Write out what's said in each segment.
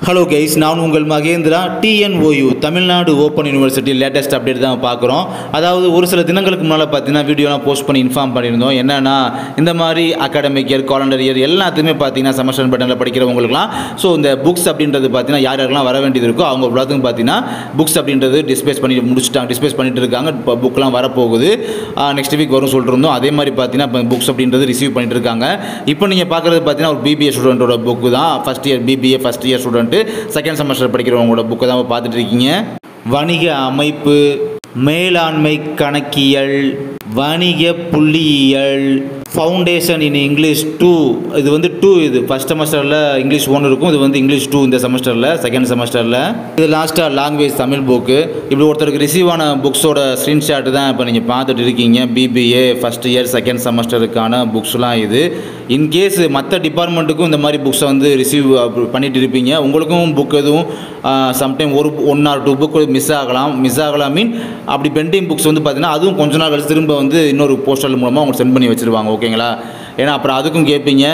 Hello guys, நான் உங்கள் Mahendra. TNOU Tamil Nadu open university latest update தான் பார்க்குறோம். அதாவது ஒரு சில தினங்களுக்கு முன்னால் பார்த்தீங்கன்னா வீடியோலாம் போஸ்ட் பண்ணி இன்ஃபார்ம் பண்ணியிருந்தோம். என்னென்னா இந்த மாதிரி அகாடமிக் இயர், காலண்டர் இயர் எல்லாத்தையுமே பார்த்தீங்கன்னா செமஸ்டர் பேட்டர்னில் படிக்கிறவங்களுக்குலாம் ஸோ இந்த புக்ஸ் அப்படின்றது பார்த்தீங்கன்னா யாரெல்லாம் வர வேண்டியது இருக்கோ அவங்க எல்லாத்துக்கும் பார்த்தீங்கன்னா புக்ஸ் அப்படின்றது டிஸ்பேஸ் பண்ணிட்டு இருக்காங்க. இப்போ புக்கெலாம் வரப்போகுது, நெக்ஸ்ட் வீக் வரும் சொல்லிட்டு இருந்தோம். அதே மாதிரி பார்த்தீங்கன்னா இப்போ புக்ஸ் அப்படின்றது ரிசீவ் பண்ணிட்டு இருக்காங்க. இப்போ நீங்கள் பார்க்குறது பார்த்தீங்கன்னா ஒரு BBA ஸ்டூடெண்ட்டோட புக்கு தான். First year BBA first year student second semester படிக்கிறவங்களோட புக்கை தான் பார்த்துட்டு இருக்கீங்க. வணிக அமைப்பு, மேலாண்மை கணக்கியல், வணிக புள்ளியியல், ஃபவுண்டேஷன் இன் இங்கிலீஷ் 2. இது வந்து 2, இது ஃபஸ்ட் செமஸ்டரில் இங்கிலீஷ் 1 இருக்கும், இது வந்து இங்கிலீஷ் 2 இந்த செமஸ்டரில் செகண்ட் செமஸ்டரில். இது லாஸ்ட்டாக லாங்குவேஜ் தமிழ் புக்கு. இப்படி ஒருத்தருக்கு ரிசீவ் ஆன புக்ஸோட ஸ்க்ரீன்ஷாட் தான் இப்போ நீங்கள் பார்த்துட்டு இருக்கீங்க. BBA ஃபஸ்ட் இயர் செகண்ட் செமஸ்டருக்கான புக்ஸ்லாம் இது. இன்கேஸ் மற்ற டிபார்ட்மெண்ட்டுக்கும் இந்த மாதிரி புக்ஸை வந்து ரிசீவ் பண்ணிட்டு இருப்பீங்க. உங்களுக்கும் புக் எதுவும் சம்டைம் 1 or 2 புக் மிஸ் ஆகலாம் மீன் அப்படி பெண்டிங் புக்ஸ் வந்து பார்த்தீங்கன்னா அதுவும் கொஞ்ச நாள் கழிச்சு திரும்ப வந்து இன்னொரு போஸ்டல் மூலமாக அவங்க சென்ட் பண்ணி வச்சுருவாங்க. ஓகேங்களா? ஏன்னா அப்புறம் அதுக்கும் கேட்பீங்க.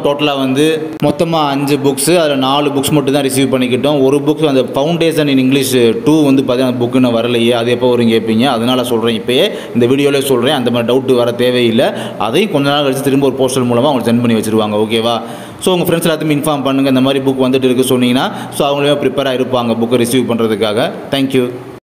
டோட்டலாக வந்து மொத்தமாக 5 புக்ஸு, அதில் 4 புக்ஸ் மட்டும் தான் ரிசீவ் பண்ணிக்கிட்டோம். ஒரு புக் அந்த ஃபவுண்டேஷன் இன் இங்கிலீஷ் 2 வந்து பார்த்தீங்கன்னா அந்த புக்குன்னு வரலையே, அது எப்போ வரும் கேட்பீங்க. அதனால் சொல்கிறேன், இப்போயே இந்த வீடியோவில் சொல்கிறேன், அந்த மாதிரி டவுட்டு வர தேவையில்லை. அதையும் கொஞ்ச நாள் கழிச்சு திரும்ப ஒரு போஸ்டல் மூலமாக அவங்க சென்ட் பண்ணி வச்சுருவாங்க. ஓகேவா? ஸோ உங்கள் ஃப்ரெண்ட்ஸ் எல்லாத்தையும் இன்ஃபார்ம் பண்ணுங்கள். இந்த மாதிரி புக் வந்துட்டு இருக்குது சொன்னீங்கன்னா ஸோ அவங்களே ப்ரிப்பேராக இருப்பாங்க புக்கை ரிசீவ் பண்ணுறதுக்காக. தேங்க்யூ.